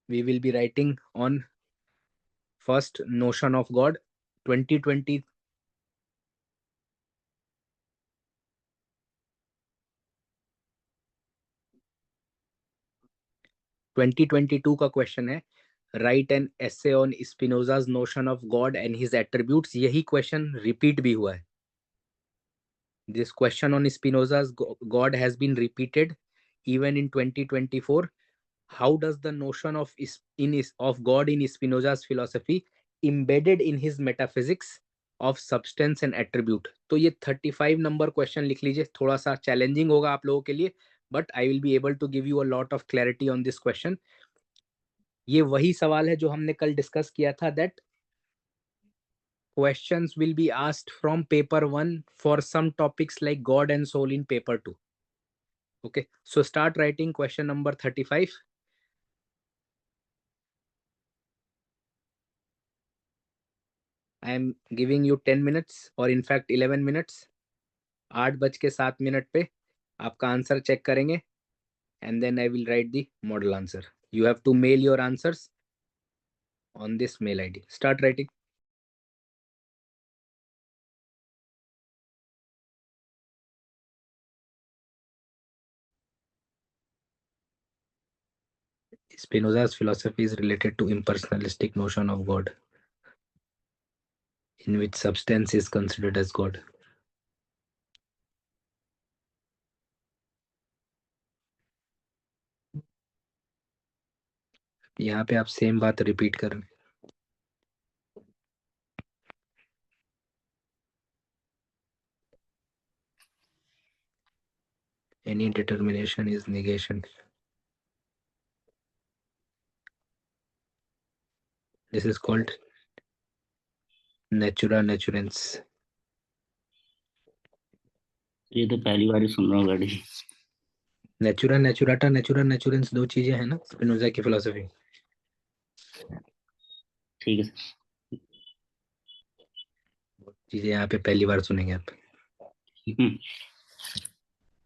we will be writing on first notion of God. 2020 2022 का question है, right an essay on Spinoza's notion of God and his attributes. यही question repeat भी हुआ है। This question on Spinoza's God has been repeated even in 2024. How does the notion of God in Spinoza's philosophy embedded in his metaphysics of substance and attribute? तो ये 35 number question लिख लीजिए। थोड़ा सा challenging होगा आप लोगों के लिए, but I will be able to give you a lot of clarity on this question. ये वही सवाल है जो हमने कल डिस्कस किया था, that questions will be asked from paper 1 for some topics like God and soul in paper 2. Okay, so start writing question number 35. I am giving you 10 minutes or in fact 11 minutes. 8:07 पे आपका answer check करेंगे and then I will write the model answer. You have to mail your answers on this mail ID. Start writing. Spinoza's philosophy is related to impersonalistic notion of God, in which substance is considered as God. यहाँ पे आप same बात repeat कर रहे हैं। Any determination is negation. This is called natura naturans. ये तो पहली बार ही सुन रहा हूँ गाड़ी। नेचुरा नेचुराटा नेचुरा नेचुरेंस दो चीजें हैं ना स्पिनोजा की फिलोसफी। ठीक है सर। चीजें यहाँ पे पहली बार सुनेंगे आप।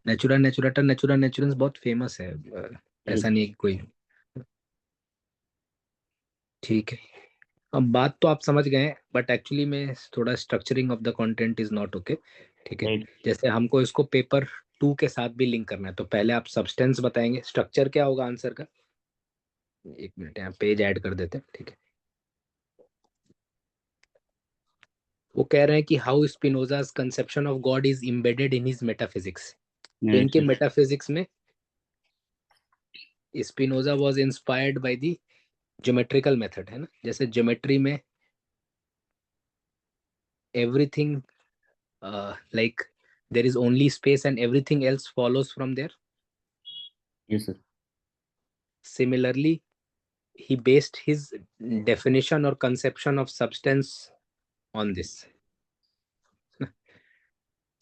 नेचुरा नेचुराटा नेचुरा नेचुरेंस बहुत फेमस है, ऐसा नहीं है कि कोई। ठीक है, अब बात तो आप समझ गए, बट एक्चुअली में थोड़ा structuring of the content is not okay. ठीक है, राइट। जैसे हमको इसको पेपर 2 के साथ भी लिंक करना है, तो पहले आप सब्सटेंस बताएंगे, स्ट्रक्चर क्या होगा आंसर का। एक मिनट, यहाँ पेज ऐड कर देते हैं। ठीक है, वो कह रहे हैं कि how Spinoza's conception of God is embedded in his metaphysics. तो राइट इनके सर। मेटाफिजिक्स में Spinoza was inspired by the geometrical method, है ना। जैसे ज्योमेट्री में everything like there is only space and everything else follows from there. Yes sir. Similarly, he based his definition or conception of substance on this.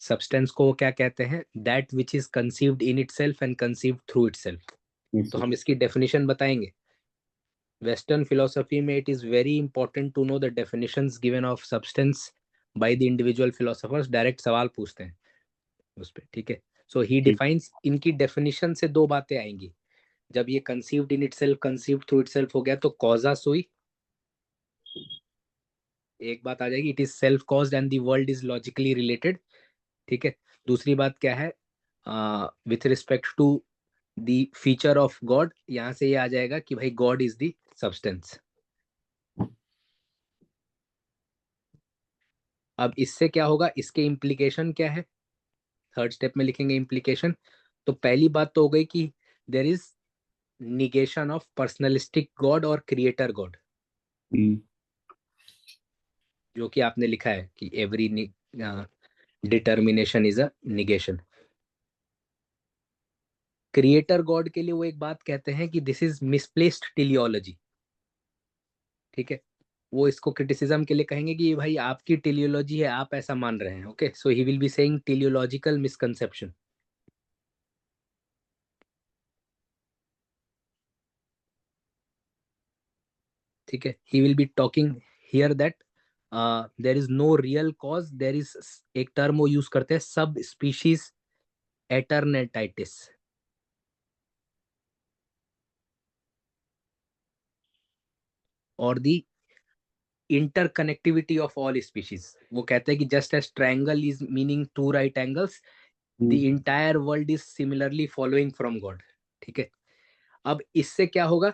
Substance को वो क्या कहते हैं, that which is conceived in itself and conceived through itself. Yes तो sir. हम इसकी definition बताएंगे। Western philosophy में it is very important to know the definitions given of substance by the individual philosophers. Direct सवाल पूछते हैं उस पर। ठीक है, सो ही ठीक। डिफाइंस, इनकी डेफिनेशन से दो बातें आएंगी। जब ये conceived in itself conceived through itself हो गया तो कॉजा सुई एक बात आ जाएगी, it is self caused and the world is logically related. ठीक है, दूसरी बात क्या है, with respect to the feature of God, यहां से ये आ जाएगा कि भाई गॉड इज द सब्सटेंस। अब इससे क्या होगा, इसके इम्प्लीकेशन क्या है, थर्ड स्टेप में लिखेंगे इम्प्लीकेशन। तो पहली बात तो हो गई कि there is negation of personalistic God और क्रिएटर गॉड, जो कि आपने लिखा है कि every determination is a negation. Creator God के लिए वो एक बात कहते हैं कि दिस इज मिसप्लेस्ड टेलियोलॉजी। ठीक है, वो इसको क्रिटिसिज्म के लिए कहेंगे कि भाई आपकी टेलियोलॉजी है, आप ऐसा मान रहे हैं। Okay, so he will be saying teleological misconception. ठीक है, he will be talking here that there is no real cause, there is, एक टर्म वो यूज करते हैं, सब स्पीशीज एटर्नेटाइटिस। और the interconnectivity of all species. वो कहते हैं कि just as triangle is meaning two right angles, the entire world is similarly following from God. ठीक है, अब इससे क्या होगा,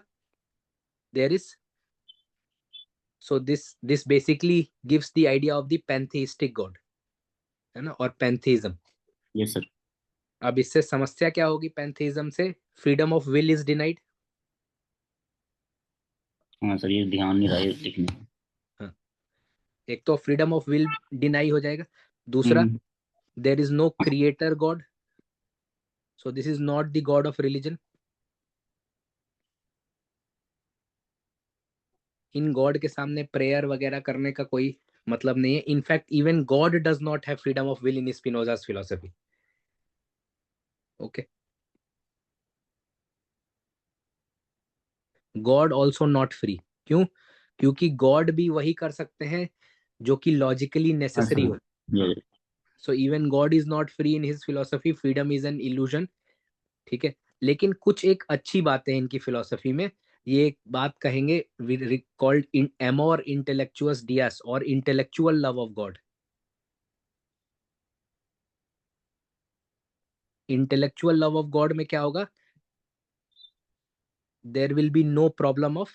there is, so this basically gives the idea of the pantheistic God, है ना, और पैंथेइज्म। Yes sir. अब इससे समस्या क्या होगी पैंथेइज्म से, freedom of will is denied. हाँ सर, ये ध्यान नहीं रहा है लिखने में। हाँ, एक तो फ्रीडम ऑफ विल डिनाई हो जाएगा, दूसरा hmm. There is no creator God, so this is not the God of religion. इन गॉड के सामने प्रेयर वगैरह करने का कोई मतलब नहीं है। In fact even God does not have freedom of will in Spinoza's philosophy. Okay, God also not free. क्यों? क्योंकि गॉड भी वही कर सकते हैं जो कि लॉजिकली हाँ नेसेसरी सर। हो। ये so even God is not free in his philosophy, freedom is an illusion. ठीक है, लेकिन कुछ एक अच्छी बातें हैं इनकी फिलोसफी में। ये एक बात कहेंगे, called in amor intellectualis dei, और intellectual love of God. Intellectual love of God में क्या होगा, there will be no problem of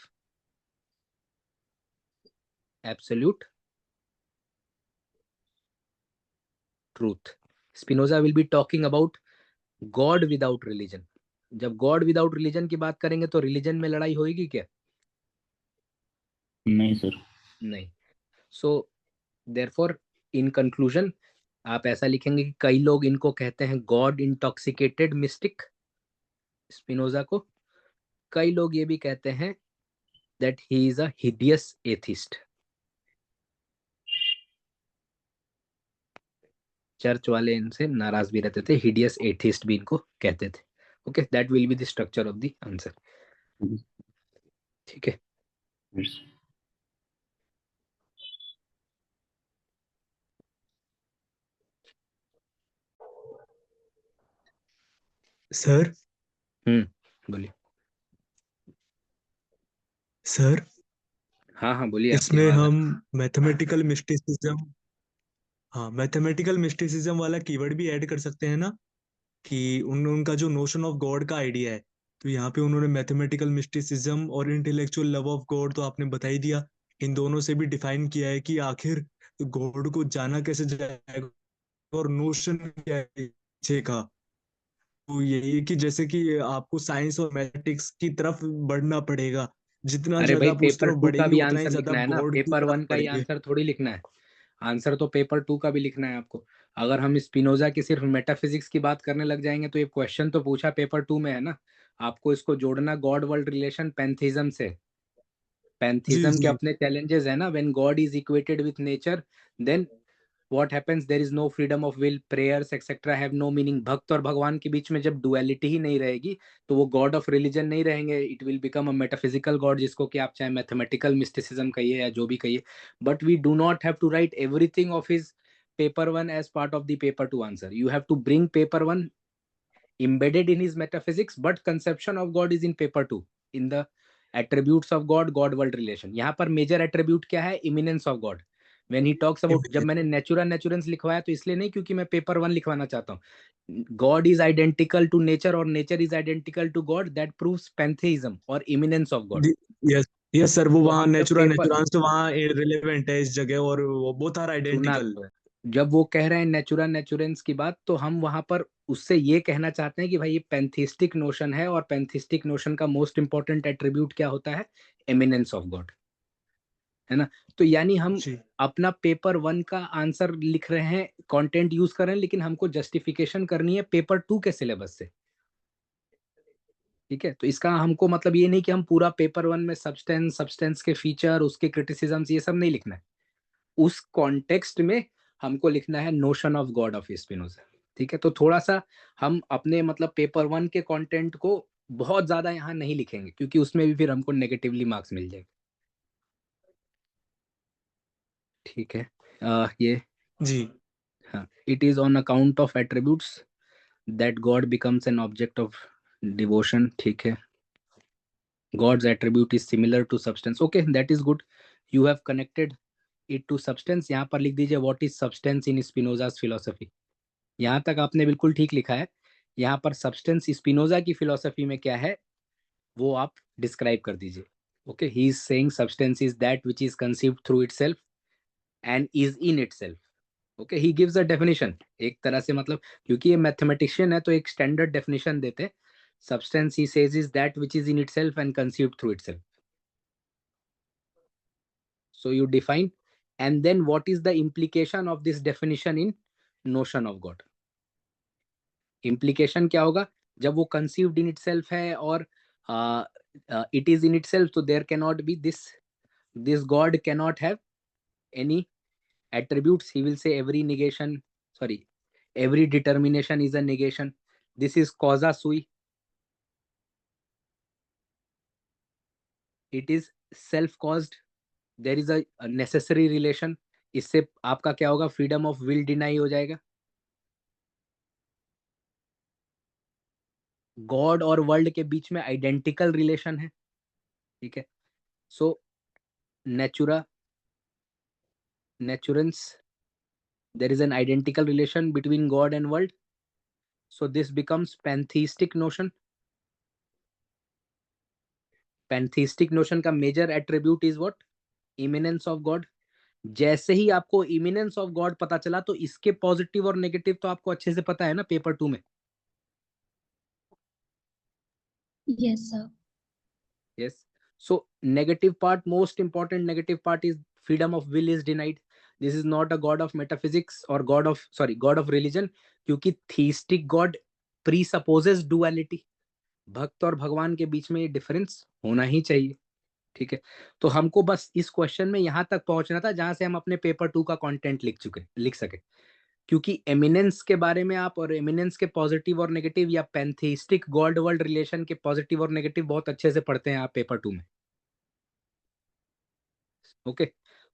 absolute truth. Spinoza will be talking about God without religion. जब गॉड विदाउट रिलीजन की बात करेंगे तो religion में लड़ाई होगी क्या? नहीं सर। नहीं। सो देयरफॉर इन कंक्लूजन आप ऐसा लिखेंगे कि कई लोग इनको कहते हैं गॉड इंटॉक्सिकेटेड मिस्टिक, स्पिनोजा को। कई लोग ये भी कहते हैं that he is a hideous atheist. Church वाले इनसे नाराज भी रहते थे, हिडियस एथिस्ट भी इनको कहते थे। Okay, that will be the structure of the answer. ठीक है यस। सर। बोलिए। सर, हाँ हाँ बोलिए, आपकी इसमें आवाज आ हम मैथमेटिकल मिस्टिसिज्म, हाँ मैथमेटिकल मिस्टिसिज्म वाला कीवर्ड भी ऐड कर सकते हैं ना, कि उनका जो नोशन ऑफ गॉड का आइडिया है, तो यहाँ पे उन्होंने मैथमेटिकल मिस्टिसिज्म और इंटेलेक्चुअल लव ऑफ गॉड तो आपने बता ही दिया। इन दोनों से भी डिफाइन किया है कि आखिर गॉड को जाना कैसे जाएगा और नोशन क्या है पीछे का। तो यही है कि जैसे कि आपको साइंस और मैथमेटिक्स की तरफ बढ़ना पड़ेगा, जितना अरे ज्यादा भाई, आप उस पेपर तरफ टू का बढ़ेंगे भी उतना ही आंसर ज्यादा लिखना है ना, गॉड की पेपर तरफ वन का ही बढ़ेंगे। आंसर थोड़ी लिखना है। आंसर तो पेपर टू का भी लिखना है आपको। अगर हम स्पिनोजा की सिर्फ मेटाफिजिक्स की बात करने लग जाएंगे तो ये क्वेश्चन तो पूछा पेपर टू में है ना, आपको इसको जोड़ना गॉड वर्ल्ड रिलेशन पैंथिज्म से। जी पैंथिज्म के जी। अपने चैलेंजेस है ना, when God is equated with nature, then what happens, there is no freedom of will, prayers etcetera have no meaning. भक्त और भगवान के बीच में जब डुअलिटी ही नहीं रहेगी तो वो गॉड ऑफ रिलीजन नहीं रहेंगे, it will become a metaphysical God, जिसको कि आप चाहे मैथमेटिकल मिस्टिसिज्म कहिए या जो भी कहिए। But we do not have to write everything of his paper one as part of the paper to answer. You have to bring paper one embedded in his metaphysics, but conception of God is in paper two, in the attributes of God, God world relation। यहाँ पर major attribute क्या है, eminence of God. When he talks about, जब मैंने Natura नेचुरेंस लिखवाया तो इसलिए नहीं क्योंकि मैं पेपर वन लिखवाना चाहता हूँ। God is identical to nature और nature is identical to God, that proves pantheism और immanence of God. Yes yes sir, वो तो वहाँ हम जब नेचुरा पेपर, नेचुरांस तो वहाँ रिलेवेंट है इस जगह, और वो बोथ आर सुना आइडेंटिकल। तो है, जब वो कह रहे हैं नेचुरा नेचुरेंस की बात, तो हम वहां पर उससे ये कहना चाहते हैं कि भाई ये पैंथिस्टिक नोशन है, और पैंथिस्टिक नोशन का मोस्ट इंपॉर्टेंट एट्रीब्यूट क्या होता है, एमिनेंस ऑफ गॉड, है ना। तो यानी हम जी। अपना पेपर वन का आंसर लिख रहे हैं, कंटेंट यूज कर रहे हैं, लेकिन हमको जस्टिफिकेशन करनी है पेपर टू के सिलेबस से। ठीक है, तो इसका हमको मतलब ये नहीं कि हम पूरा पेपर वन में सब्सटेंस, सब्सटेंस के फीचर, उसके क्रिटिसिज्म्स, ये सब नहीं लिखना है। उस कॉन्टेक्स्ट में हमको लिखना है notion of God of Spinoza. ठीक है, तो थोड़ा सा हम अपने मतलब पेपर वन के कंटेंट को बहुत ज्यादा यहाँ नहीं लिखेंगे, क्योंकि उसमें भी फिर हमको नेगेटिवली मार्क्स मिल जाएंगे। ठीक है, ये, जी। हाँ, it is on account of attributes that God becomes an object of devotion. ठीक है, God's attribute is similar to substance. Okay, that is good. You have connected it to substance. यहाँ पर लिख दीजिए what is substance in Spinoza's philosophy. यहाँ तक आपने बिल्कुल ठीक लिखा है. यहाँ पर substance स्पिनोजा की philosophy में क्या है वो आप describe कर दीजिए. Okay, he is saying substance is that which is conceived through itself and is in itself. Okay, he gives a definition. एक तरह से मतलब क्योंकि ये mathematician है तो एक standard definition देते हैं. Substance, he says, is that which is in itself and conceived through itself. So you define, and then what is the implication of this definition in notion of God? Implication क्या होगा जब वो conceived in itself है और it is in itself, so there cannot be this God cannot have any attributes. He will say every determination is a negation. This is causa sui. It is self caused. There is a necessary relation. इससे आपका क्या होगा, freedom of will deny हो जाएगा. God और world के बीच में identical relation है. ठीक है. सो नेचुरेंस, there is an identical relation between God and world. So this becomes pantheistic notion. Pantheistic notion का major attribute is what? Immanence of God. जैसे ही आपको इमिनेंस ऑफ गॉड पता चला तो इसके पॉजिटिव और नेगेटिव तो आपको अच्छे से पता है ना पेपर 2 में. Yes, sir. Yes. So negative part, most important negative part is freedom of will is denied. This is not a god of metaphysics or god of religion, क्योंकि theistic god presupposes duality. भक्त और भगवान के बीच में ये difference होना ही चाहिए. ठीक है. तो हमको बस इस क्वेश्चन में यहां तक पहुंचना था जहां से हम अपने पेपर 2 का कंटेंट लिख सके. क्योंकि एमिनेंस के बारे में आप और एमिनेंस के पॉजिटिव और नेगेटिव या पैंथेइस्टिक गॉड वर्ल्ड रिलेशन के पॉजिटिव और नेगेटिव बहुत अच्छे से पढ़ते हैं आप पेपर 2 में. Okay,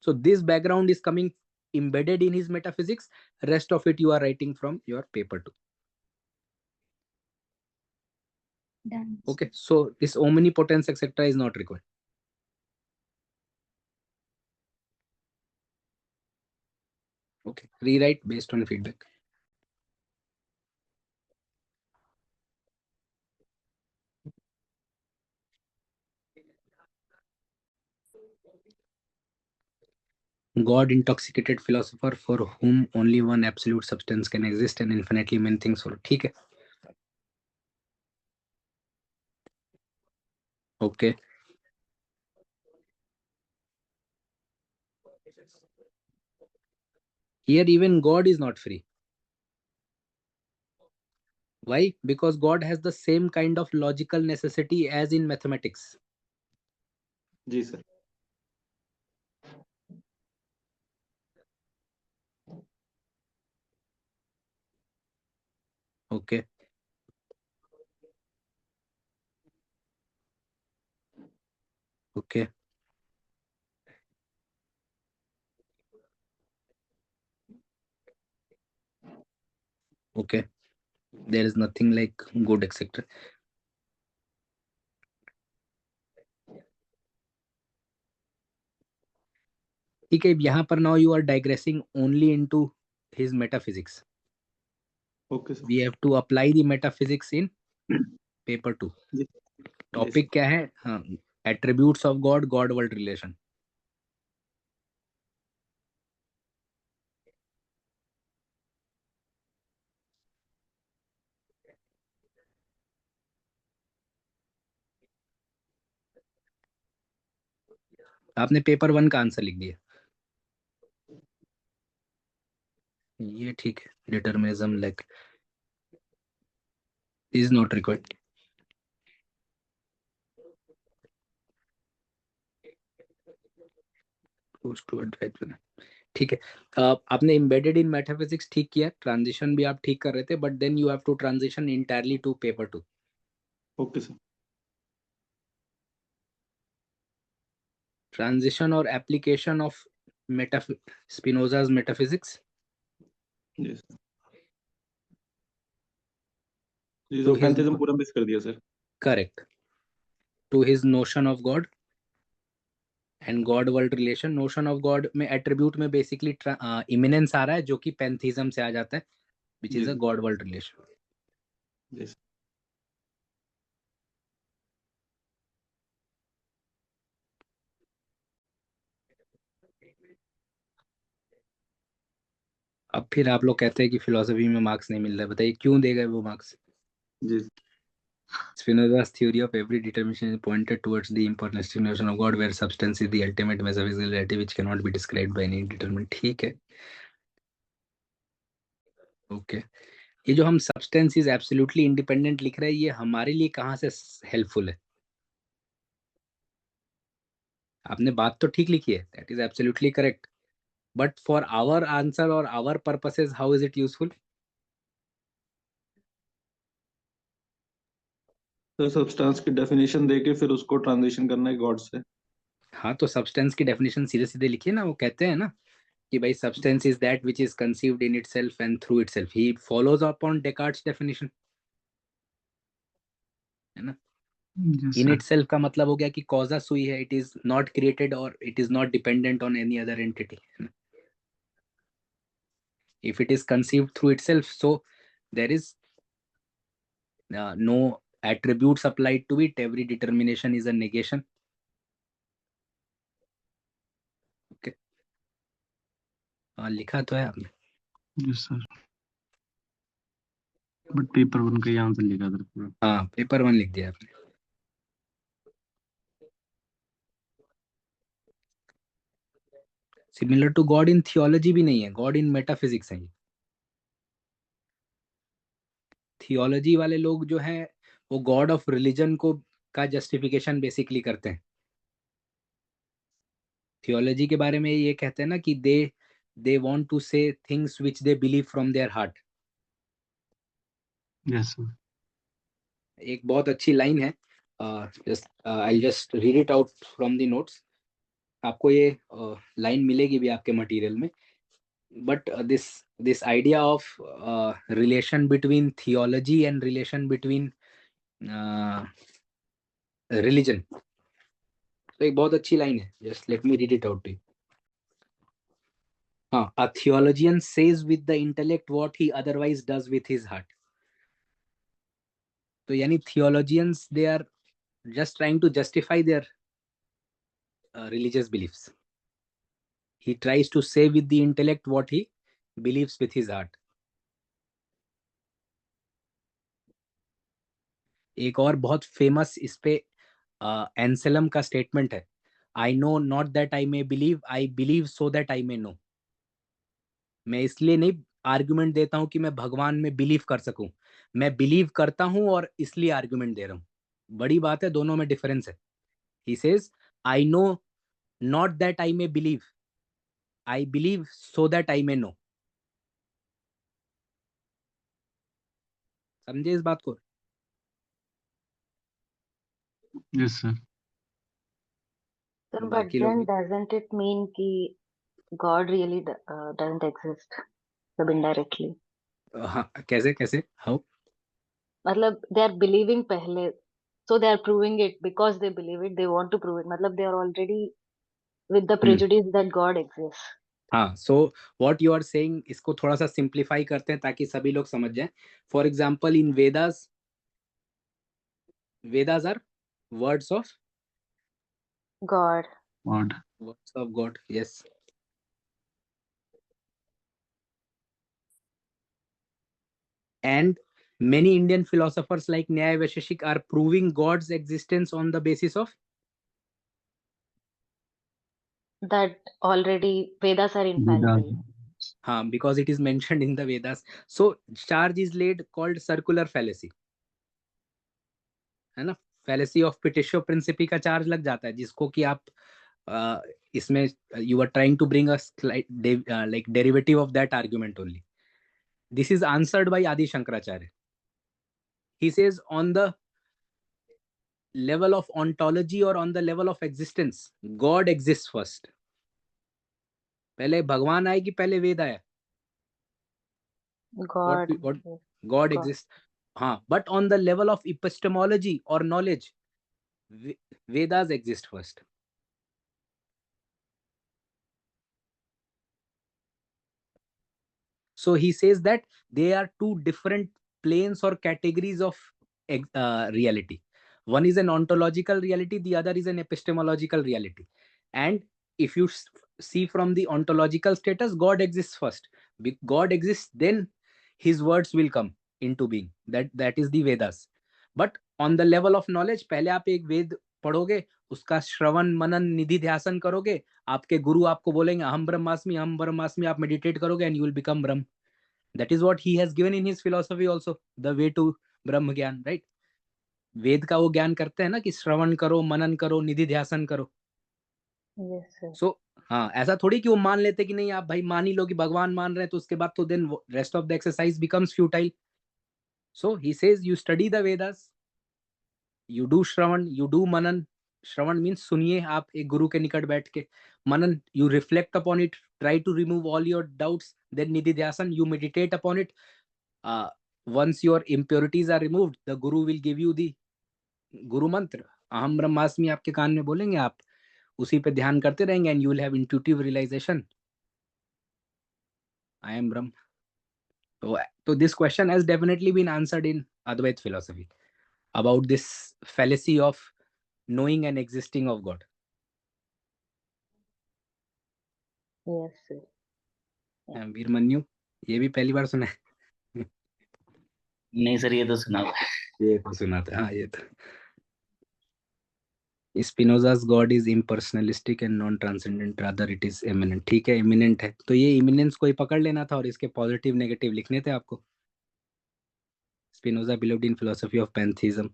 so this background is coming embedded in his metaphysics. Rest of it you are writing from your paper 2. Done. Okay, so this omnipotence etc. is not required. Okay, rewrite based on feedback. God intoxicated philosopher for whom only one absolute substance can exist and infinitely many things follow. ठीक है. Okay. Here even God is not free. Why? Because God has the same kind of logical necessity as in mathematics. जी sir. Okay. Okay. Okay. There is nothing like good etc. ठीक है. यहाँ पर now you are digressing only into his metaphysics. Okay sir. We have to apply the metaphysics in paper 2. जी. Topic क्या है? हाँ, attributes of God, God world relation. आपने paper 1 का आंसर लिख दिया. ये ठीक है. Determinism like is not required. ठीक है. आपने एम्बेडेड इन मैथमेटिक्स ठीक किया. ट्रांजिशन भी आप ठीक कर रहे थे, but then you have to transition entirely to paper 2. Okay sir. Transition और एप्लीकेशन ऑफ स्पिनोजा's metaphysics. जी सर. जी सर, पैंथेइज्म पूरा मिस कर दिया sir. Correct. to his notion of God and God world relation. Notion of God में attribute में basically immanence आ रहा है जो कि pantheism से आ जाता है, which is ji a God world relation. जी अब फिर आप लोग कहते हैं कि फिलोसफी में मार्क्स नहीं मिल रहा है, बताइए क्यों दे गए वो मार्क्स? जी Spinoza's theory of every determination is pointed towards the impersonalistic notion of God, where substance is the ultimate metaphysical reality which cannot be described by any determinant. ठीक है, ओके. ये जो हम substance is absolutely independent लिख रहे हैं, ये हमारे लिए कहाँ से हेल्पफुल है? आपने बात तो ठीक लिखी है, that is absolutely correct, but for our answer or our purposes, how is it useful? तो सब्सटेंस की डेफिनेशन देके फिर उसको ट्रांजिशन करना है गॉड से. हाँ, तो सब्सटेंस की डेफिनेशन सीधे सीधे लिखिए ना. वो कहते हैं ना कि भाई substance is that which is conceived in itself and through itself. He follows upon Descartes' definition, है ना. इन इटसेल्फ का मतलब हो गया कि कॉजा सुई है, इट इज नॉट क्रिएटेड और it is not dependent on any other entity. If it is conceived through itself, so there is no attributes applied to it, every determination is a negation. Okay, लिखा तो है आपने. Yes sir, but paper 1 का answer लिखा था पूरा. हाँ, paper 1 लिख दिया आपने. Similar to God in theology भी नहीं है, गॉड इन मेटाफिजिक्स है. थियोलॉजी वाले लोग जो हैं वो गॉड ऑफ रिलीजन को का जस्टिफिकेशन बेसिकली करते हैं. थियोलॉजी के बारे में ये कहते हैं ना कि they want to say things which they believe from their heart. Yes sir. एक बहुत अच्छी लाइन है, I just read it out from the notes. आपको ये लाइन मिलेगी भी आपके मटेरियल में. But this idea of relation between theology and relation between religion, तो एक बहुत अच्छी लाइन है. Just let me read it out to you. हाँ, a theologian says with the intellect what he otherwise does with his heart. तो यानी theologians, they are just trying to justify their religious beliefs. He tries to say with the intellect what he believes with his heart. एक और बहुत famous इस पे एंसेलम का statement है, I know not that I may believe, I believe so that I may know. मैं इसलिए नहीं आर्गुमेंट देता हूं कि मैं भगवान में बिलीव कर सकूं, मैं बिलीव करता हूं और इसलिए आर्गुमेंट दे रहा हूं. बड़ी बात है, दोनों में डिफरेंस है. He says I know not that I may believe, I believe so that I may know. समझे इस बात को? Yes sir. Sir, but बाकी then लोग doesn't it mean कि God really doesn't exist, मतलब indirectly? हाँ, कैसे कैसे हाउ? मतलब they are believing पहले, so they are proving it because they believe it, they want to prove it. मतलब they are already with the prejudice that God exists. हाँ, so what you are saying, इसको थोड़ा सा simplify करते हैं ताकि सभी लोग समझ जाएं. For example in Vedas, Vedas are words of God. God. God. Yes. And many Indian philosophers like Nyaya Vaisheshik are proving God's existence on the basis of That already Vedas are infallible. because it is mentioned in the Vedas. So charge is laid called circular fallacy, है ना. fallacy of petitio principii का charge लग जाता है, जिसको कि आप इसमें you are trying to bring a slight like derivative of that argument only. This is answered by Adi Shankaracharya. He says on the level of ontology or on the level of existence, God exists first. पहले भगवान आए कि पहले वेद आया? God. What Yes. God exists. हाँ, but on the level of epistemology or knowledge, Vedas exist first. So he says that they are two different planes or categories of reality. One is an ontological reality, the other is an epistemological reality. And if you see from the ontological status, God exists first. God exists, then his words will come into being. That is the Vedas. But on the level of knowledge, पहले आप एक वेद पढ़ोगे, उसका श्रवण मनन निधि ध्यासन करोगे, आपके गुरु आपको बोलेंगे अहम ब्रह्मास्मि, आप मेडिटेट करोगे and you will become Brahm. That is what he has given in his philosophy also, the way to ब्रह्म ज्ञान, right? वेद का वो ज्ञान करते हैं ना कि श्रवण करो, मनन करो, निधि ध्यासन करो. Yes, sir. So हाँ, ऐसा थोड़ी कि वो मान लेते कि नहीं आप भाई मान ही लो कि भगवान मान रहे हैं तो उसके बाद तो then rest of the exercise becomes futile. So he says you study the Vedas, you do Shravan, you do Manan. Shravan means सुनिए आप एक गुरु के निकट बैठ के. मनन, you reflect upon it, try to remove all your doubts. Then nidhi dhyasan, you meditate upon it. Once your impurities are removed, the guru will give you the guru mantra. aham brahmasmi आपके कान में बोलेंगे, आप उसी पे ध्यान करते रहेंगे and you will have intuitive realization. I am Brahm. So this question has definitely been answered in Advait philosophy about this fallacy of knowing and existing of God. Yes, sir. वीरमन्यु, ये भी पहली बार सुना है? नहीं सर, ये तो सुना हुआ है। ये तो सुना था, हाँ ये तो. Spinoza's God is impersonalistic and non-transcendent, rather it is immanent. ठीक है, immanent है, तो ये immanence को ही पकड़ लेना था और इसके पॉजिटिव नेगेटिव लिखने थे आपको. Spinoza believed in philosophy of pantheism.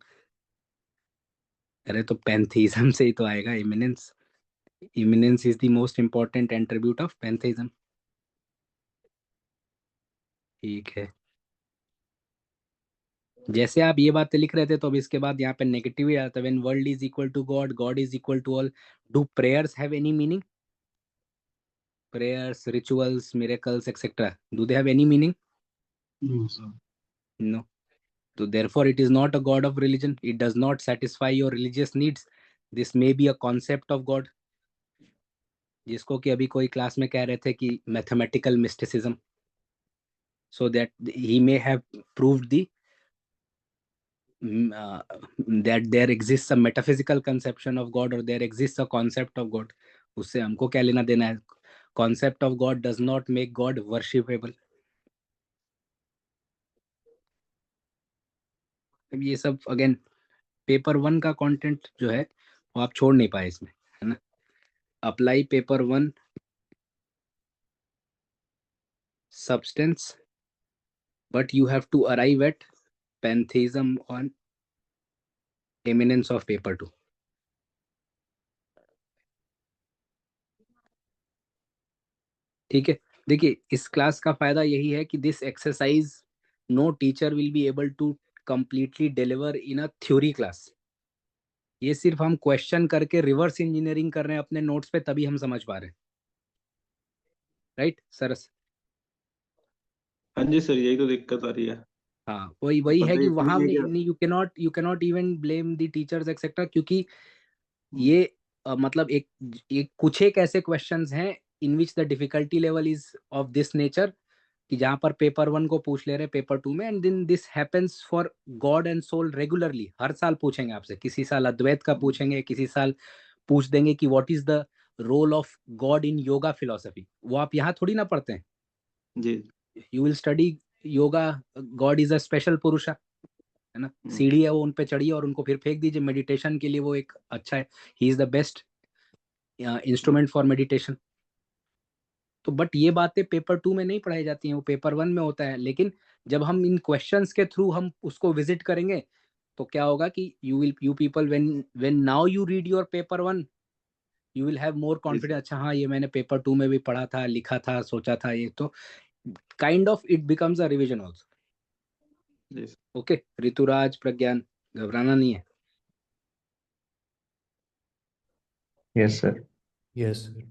अरे तो pantheism से ही तो आएगा immanence. Immanence is the most important attribute of pantheism. ठीक है, जैसे आप ये बातें लिख रहे थे तो अब इसके बाद यहाँ पे नेगेटिव ही आता है. When world is equal to God, God is equal to all. Do prayers have any meaning? Prayers, rituals, miracles, etc. Do they have any meaning? No, sir. No. So therefore it is not a God of religion. It does not satisfy your religious needs. This may be a concept of God, जिसको कि अभी कोई class में कह रहे थे कि mathematical mysticism. So that he may have proved that there exists a metaphysical conception of God or there exists a concept of God. उससे हमको क्या लेना देना है? Concept of God does not make God worshipable. अब ये सब again paper 1 का कंटेंट जो है वो आप छोड़ नहीं पाए इसमें, है ना? Apply paper 1 substance, but you have to arrive at pantheism on immanence of paper 2. ठीक है, देखिए इस क्लास का फायदा यही है कि this exercise no teacher will be able to completely deliver in a theory class. ये सिर्फ हम क्वेश्चन करके रिवर्स इंजीनियरिंग कर रहे हैं अपने नोट्स पे, तभी हम समझ पा रहे हैं, राइट सरस? हाँ जी सर, यही तो दिक्कत आ रही है। हाँ, वही है कि ये वहां क्या- you cannot even blame the teachers etcetera, क्योंकि ये मतलब एक कुछ एक ऐसे क्वेश्चंस हैं in which the difficulty level is of this nature कि जहां पर पेपर 1 को पूछ ले रहे पेपर 2 में, and then this happens for God and soul regularly. हर साल पूछेंगे आपसे, किसी साल अद्वैत का पूछेंगे, किसी साल पूछ देंगे कि what is the role of God in yoga philosophy. वो आप यहाँ थोड़ी ना पढ़ते हैं. जी you will study yoga, God is a special purusha, है ना? सीढ़ी है वो, उन पे चढ़िए और उनको फिर फेंक दीजिए. मेडिटेशन के लिए वो एक अच्छा है, he is the best instrument for meditation. तो बट ये बातें पेपर 2 में नहीं पढ़ाई जाती हैं, वो पेपर 1 में होता है. लेकिन जब हम इन क्वेश्चंस के थ्रू हम उसको विजिट करेंगे तो क्या होगा कि you people when now you read your paper 1 you will have more confidence. अच्छा हाँ, ये मैंने पेपर 2 में भी पढ़ा था, लिखा था, सोचा था. ये तो kind of it becomes a revision also. जी ओके ऋतुराज, प्रज्ञान, घबराना नहीं है. Yes, sir. Yes, sir.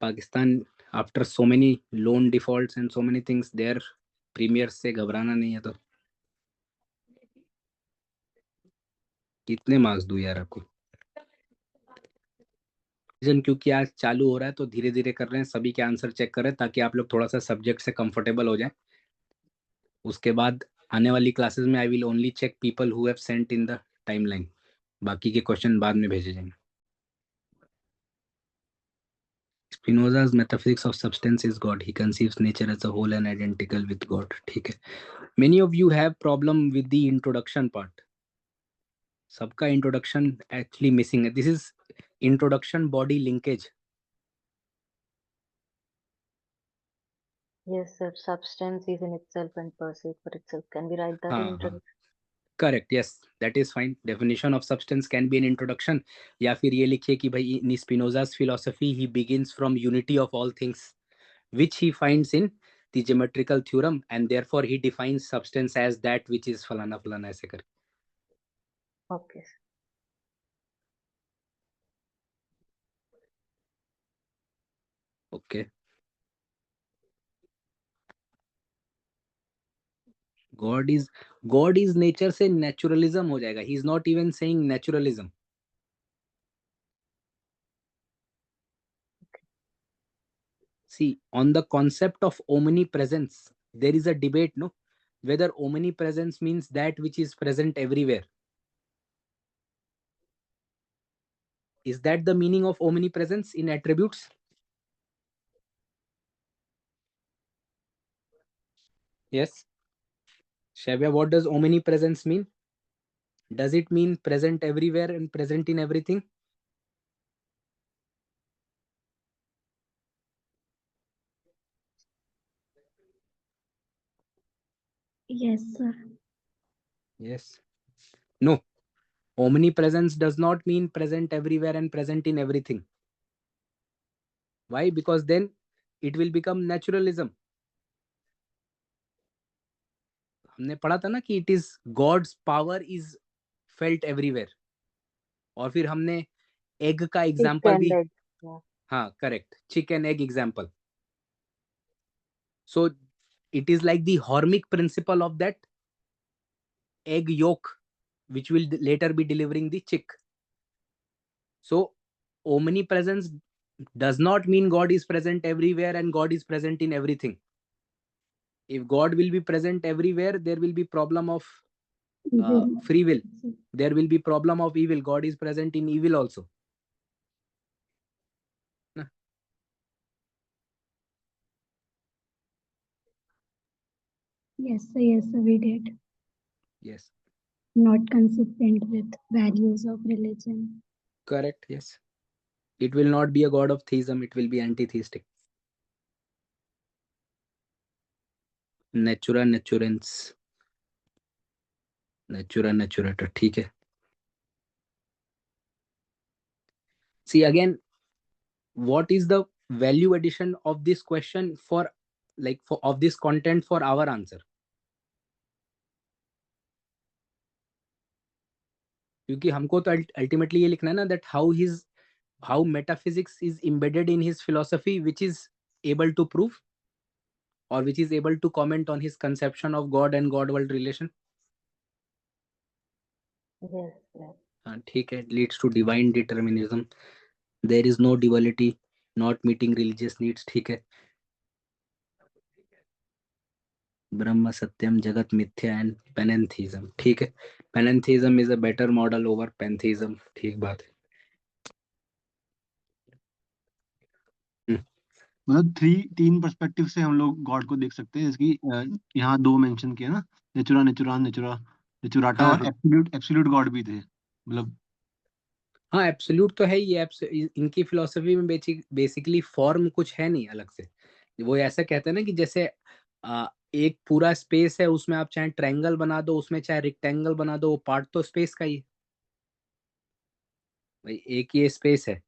Pakistan after so many loan defaults and so many things their premier से घबराना नहीं है. तो कितने मार्क्स दूं यार आपको? रीजन क्योंकि आज चालू हो रहा है तो धीरे धीरे कर रहे हैं, सभी के आंसर चेक कर रहे हैं ताकि आप लोग थोड़ा सा सब्जेक्ट से कंफर्टेबल हो जाए। उसके बाद आने वाली क्लासेस में I will only check people who have sent in the timeline, बाकी के क्वेश्चन बाद में भेजे जाएंगे। Spinoza's metaphysics of substance is God. He conceives nature as a whole and identical with God. ठीक है। Many of you have problem with the introduction part. सबका introduction actually missing है। This is introduction body linkage. Yes, sir. Substance is in itself and perceived for itself. Can we write that in हाँ हाँ introduction? Correct, yes that is fine. Definition of substance can be an introduction, या फिर ये लिखिए कि भाई इन Spinoza's philosophy he begins from unity of all things which he finds in the geometrical theorem and therefore he defines substance as that which is फलाना फलाना ऐसे कर। Okay. sir. Okay, God is nature से naturalism हो जाएगा। He is not even saying naturalism. See, on the concept of omnipresence there is a debate, no, whether omnipresence means that which is present everywhere. Is that the meaning of omnipresence in attributes? Yes. Shavya, what does omnipresence mean? Does it mean present everywhere and present in everything? Yes, sir. Yes. No. Omnipresence does not mean present everywhere and present in everything. Why? Because then it will become naturalism. हमने पढ़ा था ना कि it is God's power is felt everywhere. और फिर हमने egg का example and भी, egg. Yeah. हाँ correct, chicken egg example. So it is like the hormic principle of that egg yolk which will later be delivering the chick. So omnipresence does not mean God is present everywhere and God is present in everything. If God will be present everywhere, there will be problem of Evil. free will. There will be problem of evil. God is present in evil also. Yes, sir. Yes, sir. We did. Yes. Not consistent with values of religion. Correct. Yes. It will not be a God of theism. It will be anti-theistic. Natura naturans. Natura naturata. ठीक है. See again, what is the value addition of this question for, like, for of this content for our answer? क्योंकि हमको तो ultimately ये लिखना है ना that how metaphysics is embedded in his philosophy which is able to prove or which is able to comment on his conception of God and God world relation. Yes. Yes. ठीक है, leads to divine determinism. There is no duality, not meeting religious needs. ठीक है, ब्रह्म सत्यम जगत मिथ्या and panentheism. ठीक है, panentheism is a better model over pantheism. ठीक बात है. मतलब तीन पर्सपेक्टिव से हम लोग गॉड को देख सकते हैं, इसकी यहाँ दो मेंशन किया ना, नेचुरा नेचुरान नेचुरा नेचुराटा, हाँ और हाँ एब्सोल्यूट गॉड भी थे मतलब। हाँ, एब्सोल्यूट तो है ही. इनकी फिलोसफी में बेसिकली फॉर्म कुछ है नहीं अलग से. वो ऐसा कहते हैं ना कि जैसे एक पूरा स्पेस है, उसमें आप चाहे ट्रायंगल बना दो, उसमें चाहे रेक्टेंगल बना दो, वो पार्ट तो स्पेस का ही है भाई. एक ये स्पेस है.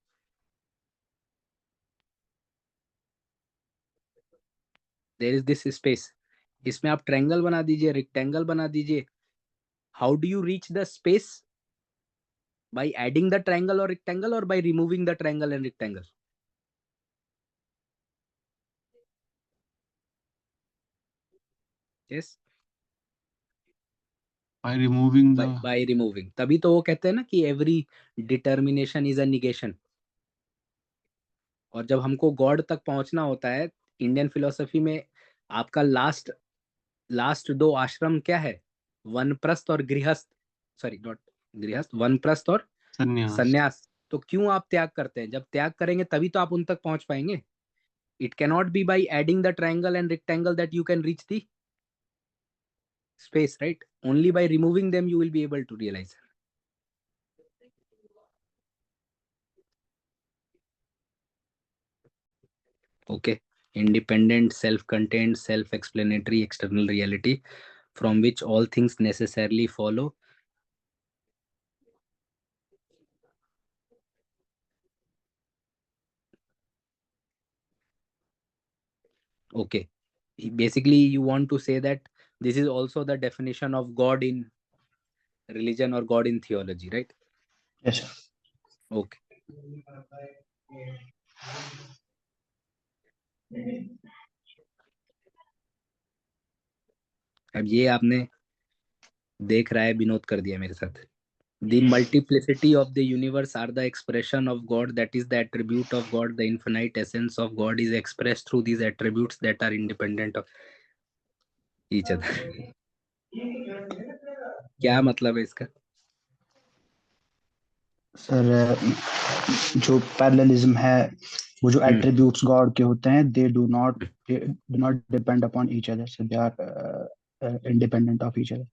There is this space. इसमें आप ट्रायंगल बना दीजिए, रेक्टेंगल बना दीजिए. How do you reach the space? By adding the triangle और रेक्टेंगल और by removing the triangle and rectangle. Yes. by removing the by removing, तभी तो वो कहते हैं ना कि every determination is a negation. और जब हमको गॉड तक पहुंचना होता है इंडियन फिलोसफी में, आपका लास्ट दो आश्रम क्या है? वनप्रस्थ और गृहस्थ, सॉरी नॉट गृहस्थ, वनप्रस्थ और संन्यास। सन्यास। तो क्यों आप त्याग करते हैं? जब त्याग करेंगे तभी तो आप उन तक पहुंच पाएंगे। It cannot be by adding the triangle and rectangle that you can reach the space, right? Only by removing them you will be able to realize. Okay, independent, self-contained, self-explanatory external reality from which all things necessarily follow. Okay, basically you want to say that this is also the definition of God in religion or God in theology, right? Yes, sir. Okay. अब ये आपने देख रहा है, विनोद कर दिया मेरे साथ। The multiplicity of the universe are the expression of God, that is the attribute of God. The infinite essence of God is expressed through these attributes that are independent of each other. क्या मतलब है इसका? Sir जो parallelism है, वो जो attributes God के होते हैं, they do not depend upon each other, so they are independent of each other.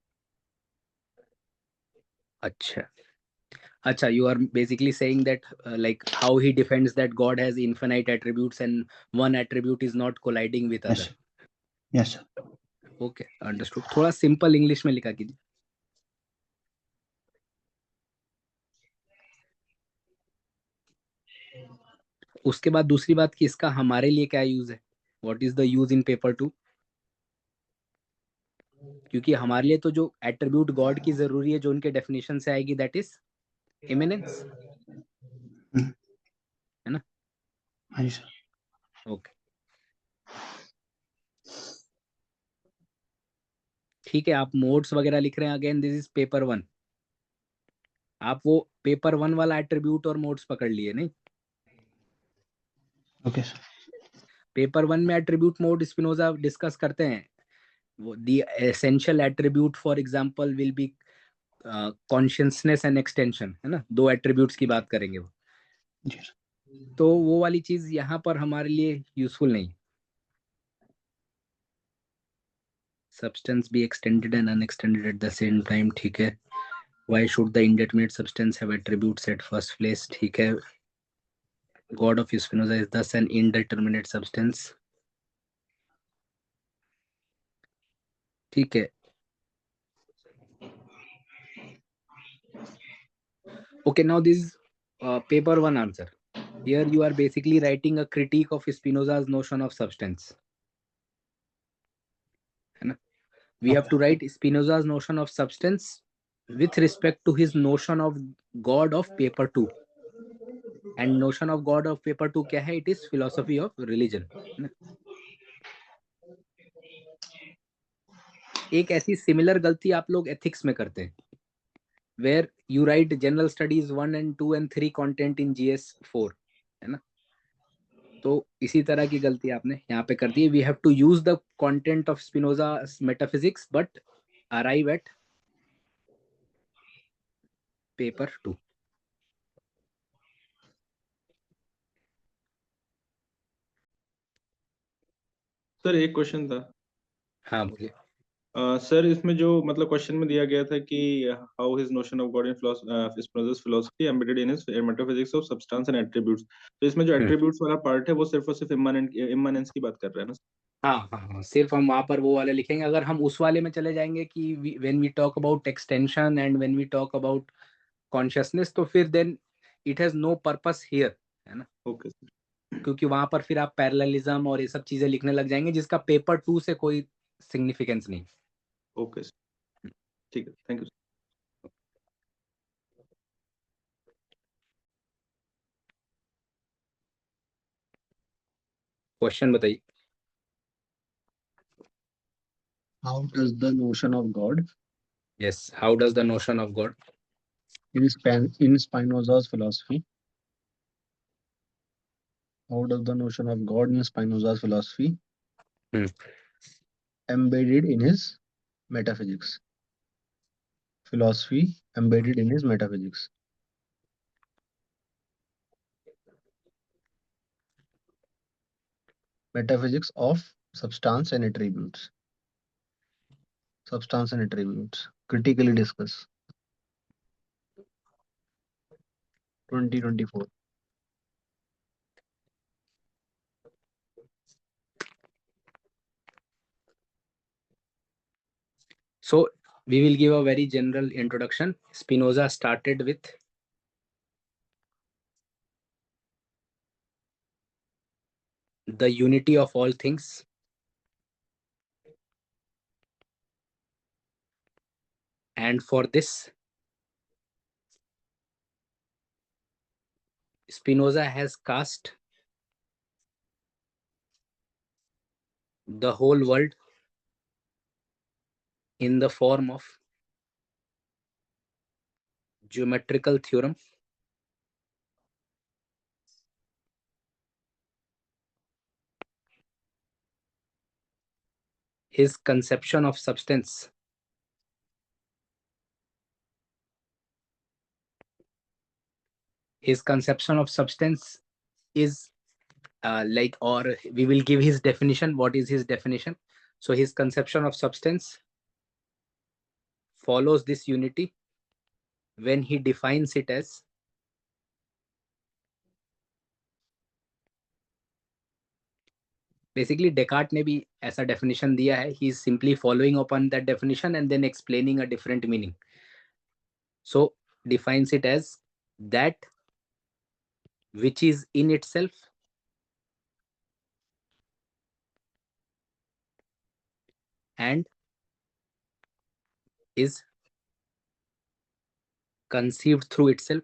अच्छा, you are basically saying that like how he defends that God has infinite attributes and one attribute is not colliding with other. Yes sir. Okay, understood. थोड़ा simple English में लिखा कीजिए। उसके बाद दूसरी बात कि इसका हमारे लिए क्या यूज है, what is the use in paper 2? क्योंकि हमारे लिए तो जो एट्रीब्यूट गॉड की जरूरी है, जो उनके डेफिनेशन से आएगी, दैट इज इमिनेंस, है ना? हाँ जी सर। ओके, ठीक है। आप मोड्स वगैरह लिख रहे हैं, अगेन दिस इज पेपर 1। आप वो पेपर 1 वाला एट्रीब्यूट और मोड्स पकड़ लिए नहीं? Okay sir. पेपर 1 में एट्रीब्यूट मोड स्पिनोजा डिस्कस करते हैं। वो the essential attribute for example will be consciousness and extension, है ना? दो एट्रीब्यूट्स की बात करेंगे वो। जी सर। तो वो वाली चीज यहाँ पर हमारे लिए यूजफुल नहीं। Substance be extended and unextended at the same time, ठीक है। Why should the indeterminate substance have attributes at first place, ठीक है। God of Spinoza is thus an indeterminate substance, ठीक है। Okay, now this is paper 1 answer. Here you are basically writing a critique of Spinoza's notion of substance. We have to write Spinoza's notion of substance with respect to his notion of God of paper 2. And notion of God of paper 2 क्या है? It is philosophy of religion. एक ऐसी similar गलती आप लोग ethics में करते हैं, where you write general studies 1 and 2 and 3 content in GS 4, है ना? तो इसी तरह की गलती आपने यहाँ पे कर दी है। We have to use the content of Spinoza metaphysics but arrive at paper 2। Sir एक क्वेश्चन था। हाँ बोलिए। सर इसमें जो मतलब क्वेश्चन में दिया गया था कि how his notion of God in Spinoza's philosophy embedded in his metaphysics of substance and attributes, तो इसमें जो एट्रीब्यूट्स वाला पार्ट है वो सिर्फ और सिर्फ इम्मानेंस की बात कर रहा है ना? हाँ, सिर्फ हम वहां पर वो वाले लिखेंगे। अगर हम उस वाले में चले जाएंगे कि when we talk about extension and when we talk about consciousness, तो फिर then it has no purpose here, है ना? Okay sir. क्योंकि वहां पर फिर आप पैरेललिज्म और ये सब चीजें लिखने लग जाएंगे जिसका पेपर 2 से कोई सिग्निफिकेंस नहीं। ओके सर, ठीक है, थैंक यू। क्वेश्चन बताइए। How does the notion of God Yes. How does the notion of God? In Spinoza's philosophy, how does the notion of God in Spinoza's philosophy embedded in his metaphysics? Philosophy embedded in his metaphysics. Metaphysics of substance and attributes. Substance and attributes. Critically discuss. 2024. So we will give a very general introduction. Spinoza started with the unity of all things, and for this Spinoza has cast the whole world in the form of geometrical theorem, his conception of substance is like, or we will give his definition. What is his definition? So his conception of substance follows this unity when he defines it as basically Descartes ने भी ऐसा definition दिया है. He is simply following upon that definition and then explaining a different meaning. So defines it as that which is in itself and is conceived through itself.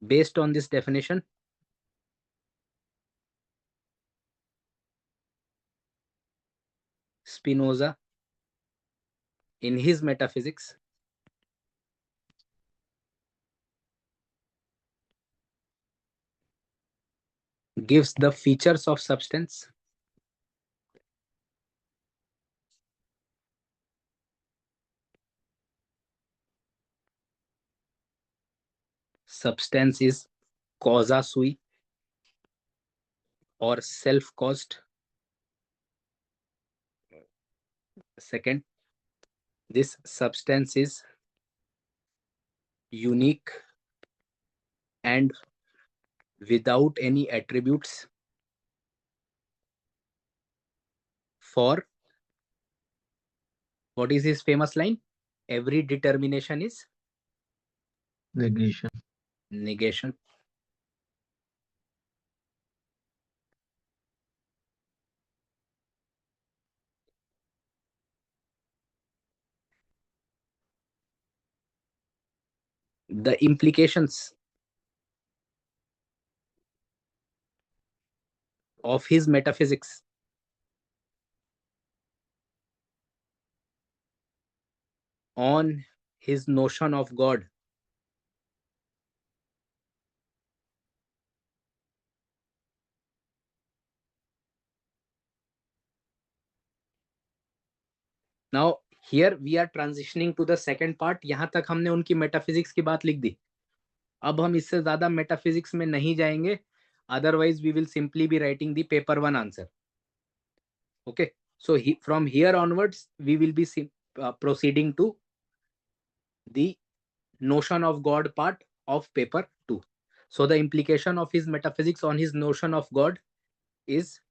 Based on this definition, Spinoza, in his metaphysics, gives the features of substance substance is causa sui or self-caused. Second, this substance is unique and without any attributes. For what is his famous line? Every determination is Negation. negation. The implications of his metaphysics on his notion of God now here we are transitioning to the second part. यहाँ तक हमने उनकी metaphysics की बात लिख दी. अब हम इससे ज्यादा metaphysics में नहीं जाएंगे, otherwise we will simply be writing the paper 1 answer. Okay, so from here onwards we will be proceeding to the notion of God part of paper 2. So the implication of his metaphysics on his notion of God is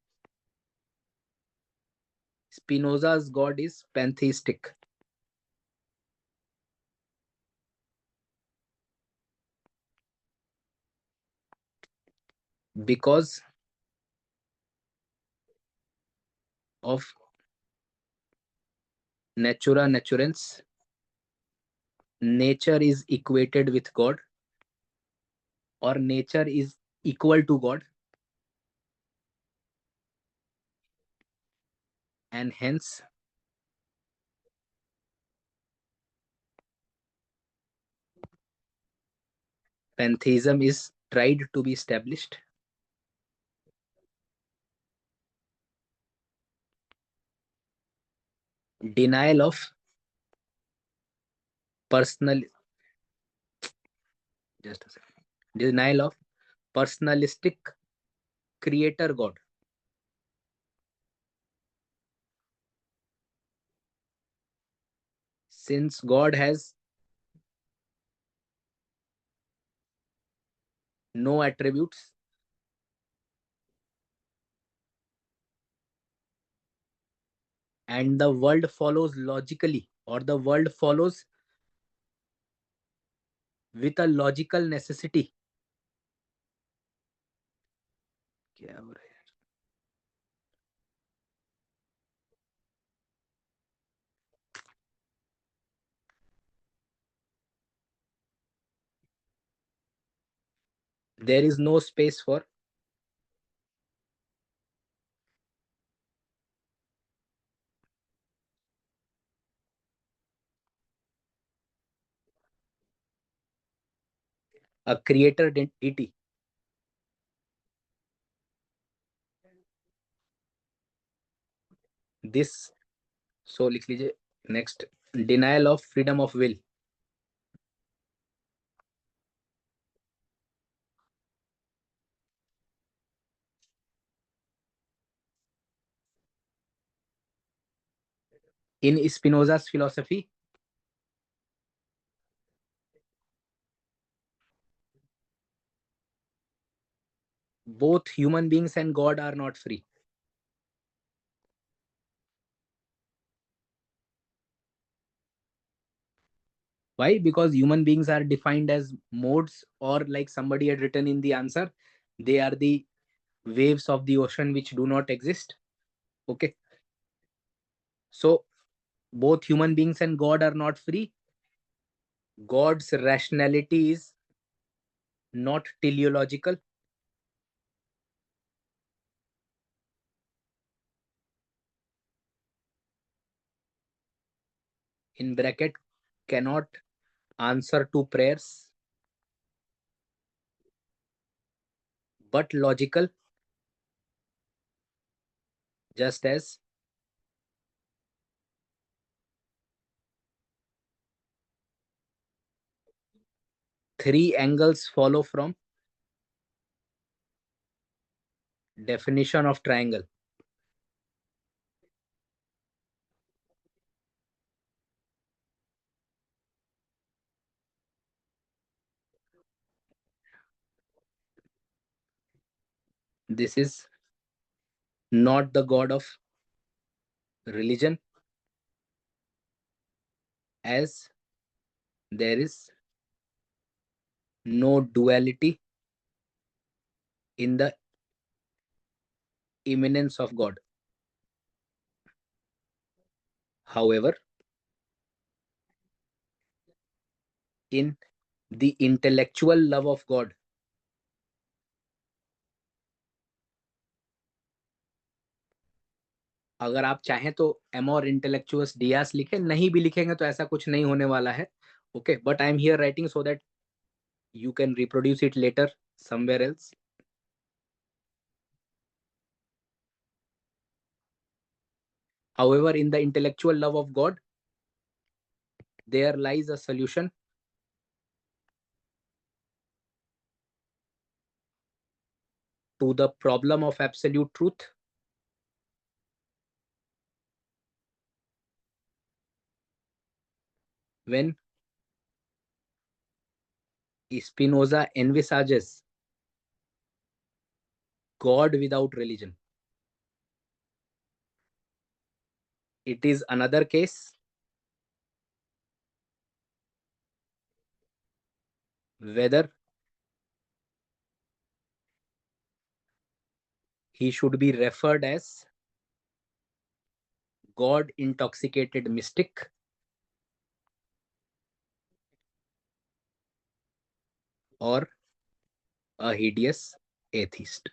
Spinoza's God is pantheistic. Because of natura naturans, nature is equated with God or nature is equal to God. and hence pantheism is tried to be established. Denial of personal, just a second. Denial of personalistic creator God. Since God has no attributes, and the world follows logically, or the world follows with a logical necessity. क्या हो रहा है? There is no space for a creator entity. This, so लिख लीजिए next, denial of freedom of will. In Spinoza's philosophy, both human beings and God are not free. Why? Because human beings are defined as modes, or like somebody had written in the answer, they are the waves of the ocean which do not exist. Okay. So both human beings and God are not free. God's rationality is not teleological. In bracket, cannot answer to prayers, but logical, just as three angles follow from definition of triangle. This is not the God of religion, as there is no duality in the immanence of God. However, in the intellectual love of God, अगर आप चाहें तो Amor intellectualis Diaz लिखें, नहीं भी लिखेंगे तो ऐसा कुछ नहीं होने वाला है. Okay, but I am here writing so that you can reproduce it later somewhere else. However, in the intellectual love of God, there lies a solution to the problem of absolute truth. When Spinoza envisages God without religion, it is another case whether he should be referred as God intoxicated mystic or a hideous atheist.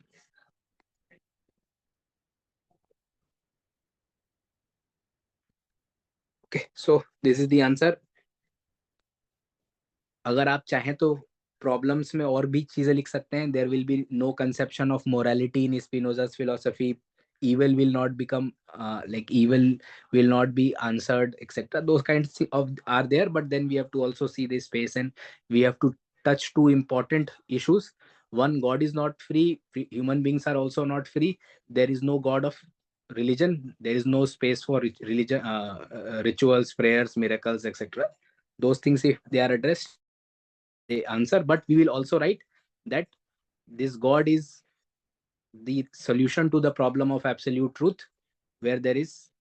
Okay, so this is the answer. अगर आप चाहें तो problems में और भी चीजें लिख सकते हैं. There will be no conception of morality in Spinoza's philosophy. Evil will not become like evil will not be answered, etc. Those kinds of are there, but then we have to also see the space, and we have to touch two important issues. One, God is not free. Human beings are also not free. There is no God of religion. There is no space for religion, rituals, prayers, miracles, etc. Those things, if they are addressed, they answer. But we will also write that this God is the solution to the problem of absolute truth, where there is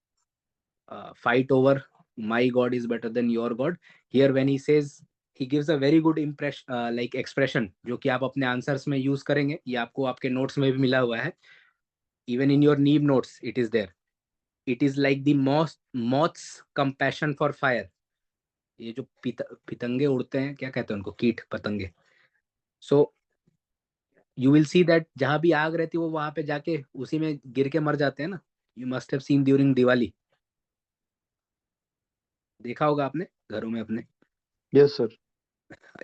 fight over my God is better than your God. Here when he says, he gives a very good impression, like expression, जो कि आप अपने answers में use करेंगे. ये आपको आपके notes में भी मिला हुआ है. Even in your Neeb notes it is there. It is like the moth's compassion for fire. ये जो पितंगे उड़ते हैं, क्या कहते हैं उनको, कीट पतंगे. So you will see that जहां भी आग रहती है वो वहां पे जाके उसी में गिर के मर जाते हैं ना. You must have seen during Diwali. देखा होगा आपने घरों में अपने. Yes sir.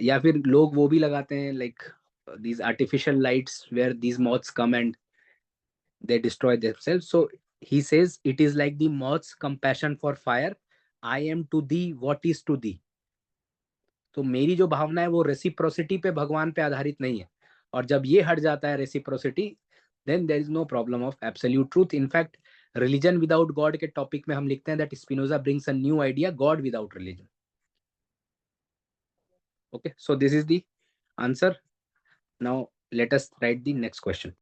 या फिर लोग वो भी लगाते हैं, like these artificial lights where these moths come and they destroy themselves. So he says it is like the moth's compassion for fire. I am to thee what is to thee. तो मेरी जो भावना है वो reciprocity पे, भगवान पे आधारित नहीं है. और जब ये हट जाता है reciprocity, then there is no problem of absolute truth. In fact, religion without God के टॉपिक में हम लिखते हैं that Spinoza brings a new idea, God without religion. Okay, so this is the answer. Now let us write the next question.